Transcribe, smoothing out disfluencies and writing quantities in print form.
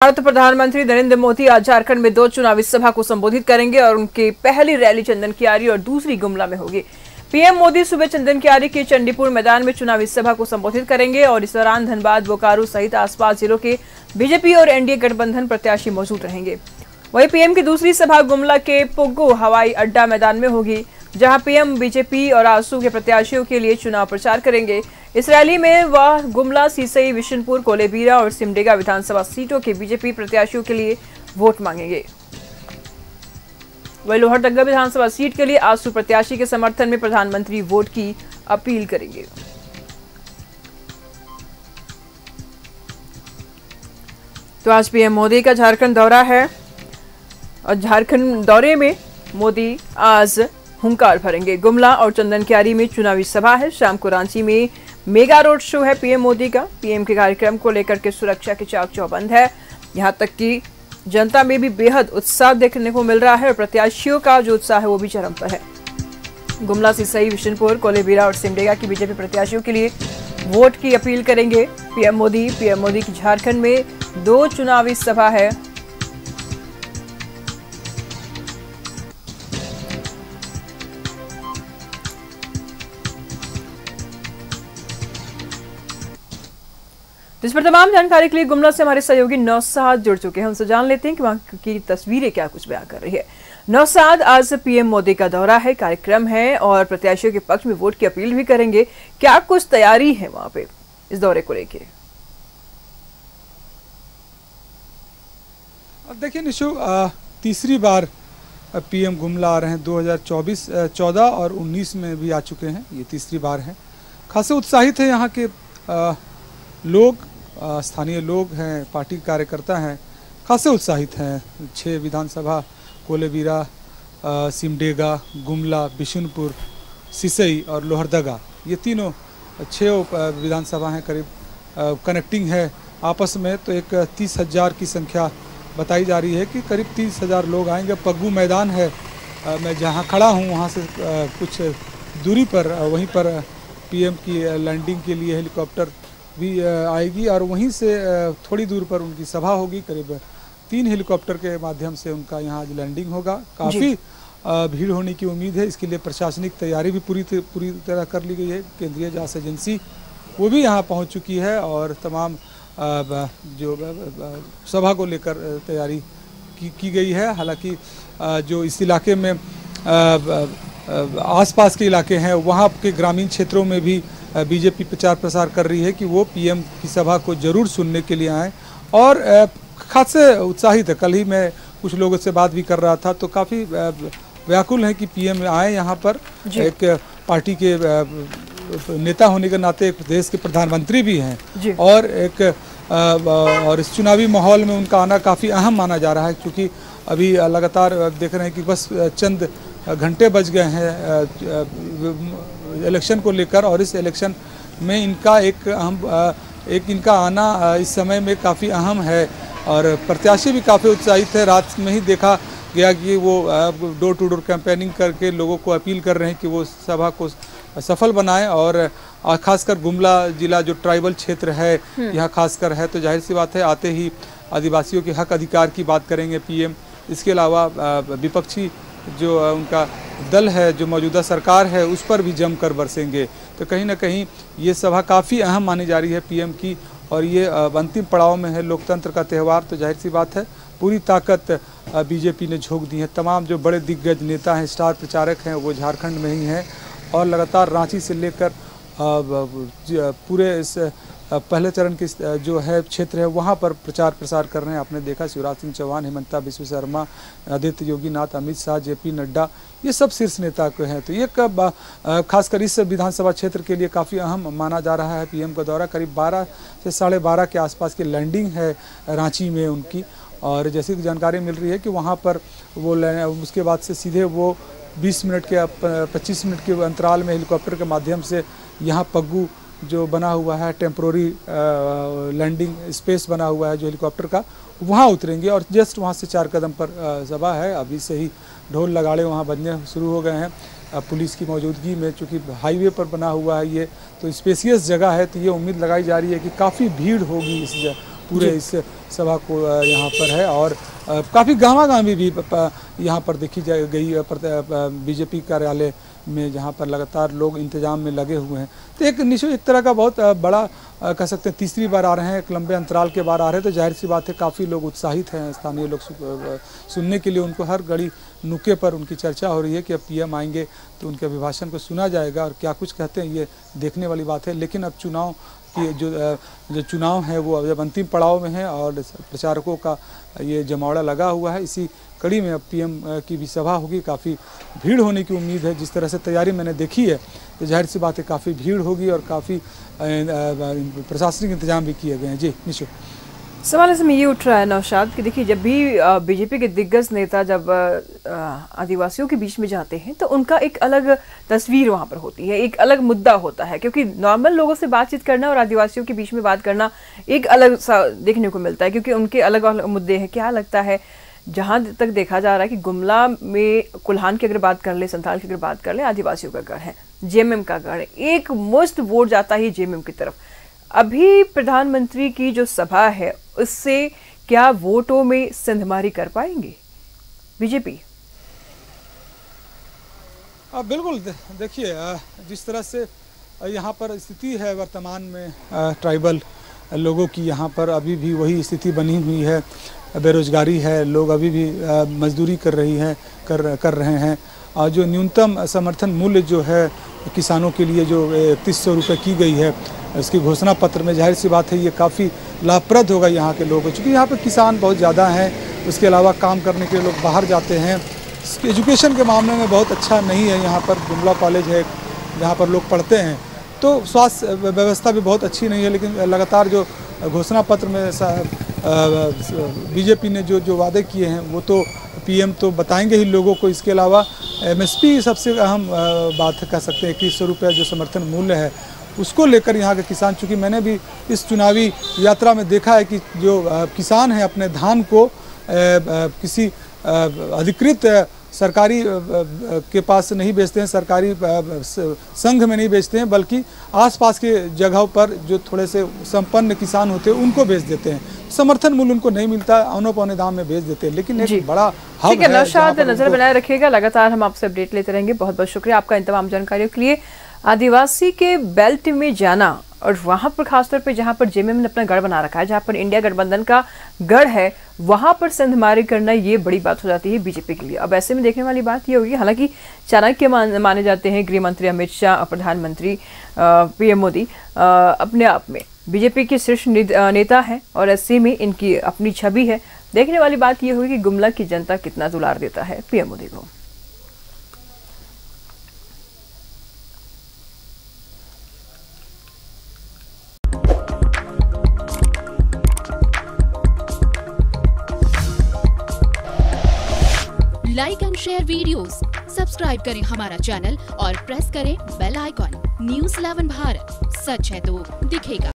भारत प्रधानमंत्री नरेंद्र मोदी आज झारखंड में 2 चुनावी सभा को संबोधित करेंगे और उनकी पहली रैली चंदन कियारी और दूसरी गुमला में होगी। पीएम मोदी सुबह चंदन कियारी के चंडीपुर मैदान में चुनावी सभा को संबोधित करेंगे और इस दौरान धनबाद, बोकारो सहित आसपास जिलों के बीजेपी और एनडीए गठबंधन प्रत्याशी मौजूद रहेंगे। वहीं पीएम की दूसरी सभा गुमला के पुग्गू हवाई अड्डा मैदान में होगी, जहां पीएम बीजेपी और आजसू के प्रत्याशियों के लिए चुनाव प्रचार करेंगे। इस रैली में वह गुमला, सीसई, बिशनपुर, कोलेबीरा और सिमडेगा विधानसभा सीटों के बीजेपी प्रत्याशियों के लिए वोट मांगेंगे। वहीं लोहरदगा विधानसभा सीट के लिए आजसू प्रत्याशी के समर्थन में प्रधानमंत्री वोट की अपील करेंगे। तो आज पीएम मोदी का झारखंड दौरा है और झारखंड दौरे में मोदी आज हुंकार भरेंगे। गुमला और चंदन कियारी में चुनावी सभा है। शाम को रांची में मेगा रोड शो है पीएम मोदी का। पीएम के कार्यक्रम को लेकर के सुरक्षा के चाक चौबंद है। यहां तक कि जनता में भी बेहद उत्साह देखने को मिल रहा है और प्रत्याशियों का जो उत्साह है वो भी चरम पर है। गुमला, सिसई, बिशनपुर, कोलेबीरा और सिमडेगा की बीजेपी प्रत्याशियों के लिए वोट की अपील करेंगे पीएम मोदी। पीएम मोदी की झारखंड में 2 चुनावी सभा है। जिस पर तमाम जानकारी के लिए गुमला से हमारे सहयोगी नौशाद जुड़ चुके हैं। उनसे जान लेते हैं कि वहां की तस्वीरें क्या कुछ बयां कर रही है। नौशाद, आज पीएम मोदी का दौरा है, कार्यक्रम है और प्रत्याशियों के पक्ष में वोट की अपील भी करेंगे। क्या कुछ तैयारी है वहां पे इस दौरे को लेके? अब देखिए निशु, तीसरी बार पीएम गुमला आ रहे हैं। 2024, 14 और 19 में भी आ चुके हैं। ये तीसरी बार है। खासे उत्साहित है यहाँ के लोग, स्थानीय लोग हैं, पार्टी कार्यकर्ता हैं, खासे उत्साहित हैं। 6 विधानसभा, कोलेबीरा, सिमडेगा, गुमला, बिशुनपुर, सिसई और लोहरदगा, ये तीनों 6 विधानसभा हैं। करीब कनेक्टिंग है आपस में, तो एक 30,000 की संख्या बताई जा रही है कि करीब 30,000 लोग आएंगे। पग्गू मैदान है, मैं जहां खड़ा हूं वहां से कुछ दूरी पर, वहीं पर पीएम की लैंडिंग के लिए हेलीकॉप्टर भी आएगी और वहीं से थोड़ी दूर पर उनकी सभा होगी। करीब 3 हेलीकॉप्टर के माध्यम से उनका यहाँ आज लैंडिंग होगा। काफ़ी भीड़ होने की उम्मीद है। इसके लिए प्रशासनिक तैयारी भी पूरी तरह कर ली गई है। केंद्रीय जांच एजेंसी वो भी यहाँ पहुँच चुकी है और तमाम जो सभा को लेकर तैयारी की गई है। हालांकि जो इस इलाके में आसपास के इलाके हैं वहाँ के ग्रामीण क्षेत्रों में भी बीजेपी प्रचार प्रसार कर रही है कि वो पीएम की सभा को जरूर सुनने के लिए आएँ और खासे उत्साहित है। कल ही मैं कुछ लोगों से बात भी कर रहा था, तो काफ़ी व्याकुल है कि पीएम आए यहाँ पर। एक पार्टी के नेता होने के नाते एक देश के प्रधानमंत्री भी हैं और इस चुनावी माहौल में उनका आना काफ़ी अहम माना जा रहा है, क्योंकि अभी लगातार देख रहे हैं कि बस चंद घंटे बच गए हैं इलेक्शन को लेकर और इस इलेक्शन में इनका इनका आना इस समय में काफ़ी अहम है और प्रत्याशी भी काफ़ी उत्साहित है। रात में ही देखा गया कि वो डोर टू डोर कैंपेनिंग करके लोगों को अपील कर रहे हैं कि वो सभा को सफल बनाएं और खासकर गुमला जिला जो ट्राइबल क्षेत्र है यहाँ खासकर है, तो जाहिर सी बात है आते ही आदिवासियों के हक अधिकार की बात करेंगे पीएम। इसके अलावा विपक्षी जो उनका दल है, जो मौजूदा सरकार है, उस पर भी जमकर बरसेंगे। तो कहीं ना कहीं ये सभा काफ़ी अहम मानी जा रही है पीएम की और ये अंतिम पड़ाव में है लोकतंत्र का त्यौहार। तो जाहिर सी बात है पूरी ताकत बीजेपी ने झोंक दी है। तमाम जो बड़े दिग्गज नेता हैं, स्टार प्रचारक हैं, वो झारखंड में ही हैं और लगातार रांची से लेकर पूरे इस पहले चरण की जो है क्षेत्र है वहाँ पर प्रचार प्रसार कर रहे हैं। आपने देखा शिवराज सिंह चौहान, हिमंता बिस्वा शर्मा, आदित्य योगी नाथ, अमित शाह, जेपी नड्डा, ये सब शीर्ष नेता को हैं। तो ये खासकर इस विधानसभा क्षेत्र के लिए काफ़ी अहम माना जा रहा है पीएम का दौरा। करीब 12 से 12:30 के आसपास की लैंडिंग है रांची में उनकी और जैसी कि जानकारी मिल रही है कि वहाँ पर वो उसके बाद से सीधे वो 20 मिनट के 25 मिनट के अंतराल में हेलीकॉप्टर के माध्यम से यहाँ पग्गू जो बना हुआ है टेम्प्रोरी लैंडिंग स्पेस बना हुआ है जो हेलीकॉप्टर का, वहाँ उतरेंगे और जस्ट वहाँ से 4 कदम पर सभा है। अभी से ही ढोल लगाड़े वहाँ बजने शुरू हो गए हैं। पुलिस की मौजूदगी में, चूँकि हाईवे पर बना हुआ है ये, तो स्पेसियस जगह है, तो ये उम्मीद लगाई जा रही है कि काफ़ी भीड़ होगी इस पूरे इस सभा को यहाँ पर है। और काफ़ी गहमागहमी भी यहाँ पर देखी गई बीजेपी कार्यालय में, जहाँ पर लगातार लोग इंतजाम में लगे हुए हैं। तो एक तरह का बहुत बड़ा कह सकते हैं, तीसरी बार आ रहे हैं, एक लंबे अंतराल के बाद आ रहे हैं, तो जाहिर सी बात है काफ़ी लोग उत्साहित हैं। स्थानीय लोग सुनने के लिए, उनको हर घड़ी नुके पर उनकी चर्चा हो रही है कि अब पीएम आएंगे तो उनके अभिभाषण को सुना जाएगा और क्या कुछ कहते हैं, ये देखने वाली बात है। लेकिन अब चुनाव की जो चुनाव है वो जब अंतिम पड़ाव में है और प्रचारकों का ये जमावड़ा लगा हुआ है, इसी कड़ी में अब पीएम की भी सभा होगी। काफ़ी भीड़ होने की उम्मीद है। जिस तरह से तैयारी मैंने देखी है तो जाहिर सी बात है काफ़ी भीड़ होगी और काफ़ी प्रशासनिक इंतजाम भी किए गए हैं। जी निशु, सवाल इसमें ये उठ रहा है नौशाद कि देखिए, जब भी बीजेपी के दिग्गज नेता जब आदिवासियों के बीच में जाते हैं तो उनका एक अलग तस्वीर वहाँ पर होती है, एक अलग मुद्दा होता है, क्योंकि नॉर्मल लोगों से बातचीत करना और आदिवासियों के बीच में बात करना एक अलग सा देखने को मिलता है, क्योंकि उनके अलग अलग मुद्दे हैं। क्या लगता है, जहाँ तक देखा जा रहा है कि गुमला में कुल्हान की अगर बात कर ले, संथाल की अगर बात कर ले, आदिवासियों का गढ़ है, जेएमएम का गढ़ है, एक मुश्त वोट जाता है जेएमएम की तरफ। अभी प्रधानमंत्री की जो सभा है उससे क्या वोटों में सिंधमारी कर पाएंगे बीजेपी? बिल्कुल, देखिए जिस तरह से यहाँ पर स्थिति है वर्तमान में, ट्राइबल लोगों की यहाँ पर अभी भी वही स्थिति बनी हुई है। बेरोजगारी है, लोग अभी भी मजदूरी कर रहे हैं। और जो न्यूनतम समर्थन मूल्य जो है किसानों के लिए जो 3100 रुपये की गई है इसकी घोषणा पत्र में, जाहिर सी बात है ये काफ़ी लाभप्रद होगा यहाँ के लोगों को, क्योंकि यहाँ पर किसान बहुत ज़्यादा हैं। उसके अलावा काम करने के लिए लोग बाहर जाते हैं। एजुकेशन के मामले में बहुत अच्छा नहीं है यहाँ पर। गुमला कॉलेज है जहाँ पर लोग पढ़ते हैं, तो स्वास्थ्य व्यवस्था भी बहुत अच्छी नहीं है। लेकिन लगातार जो घोषणा पत्र में बीजेपी ने जो वादे किए हैं वो तो पीएम तो बताएंगे ही लोगों को। इसके अलावा एमएसपी सबसे अहम बात कह सकते हैं, 2100 रुपये जो समर्थन मूल्य है उसको लेकर यहाँ के किसान, चूँकि मैंने भी इस चुनावी यात्रा में देखा है कि जो किसान हैं अपने धान को किसी अधिकृत सरकारी के पास नहीं बेचते हैं, सरकारी संघ में नहीं बेचते हैं, बल्कि आसपास के जगहों पर जो थोड़े से संपन्न किसान होते हैं उनको बेच देते हैं। समर्थन मूल्य उनको नहीं मिलता, औने पौने दाम में बेच देते हैं। लेकिन एक बड़ा हब ठीक है नौशाद, नजर बनाए रखिएगा, लगातार हम आपसे अपडेट लेते रहेंगे। बहुत बहुत शुक्रिया आपका इन तमाम जानकारियों के लिए। आदिवासी के बेल्ट में जाना और वहां पर खासतौर पे जहां पर जेएमएम ने अपना गढ़ बना रखा है, जहां पर इंडिया गठबंधन का गढ़ है, वहां पर सिंधमारी करना ये बड़ी बात हो जाती है बीजेपी के लिए। अब ऐसे में देखने वाली बात ये होगी, हालांकि चाणक्य माने जाते हैं गृह मंत्री अमित शाह और प्रधानमंत्री पीएम मोदी अपने आप में बीजेपी के शीर्ष नेता हैं और ऐसे में इनकी अपनी छवि है। देखने वाली बात ये होगी कि गुमला की जनता कितना दुलार देता है पीएम मोदी को। Like and share videos, subscribe करें हमारा चैनल और प्रेस करें बेल आइकॉन। न्यूज़ 11 भारत, सच है तो दिखेगा।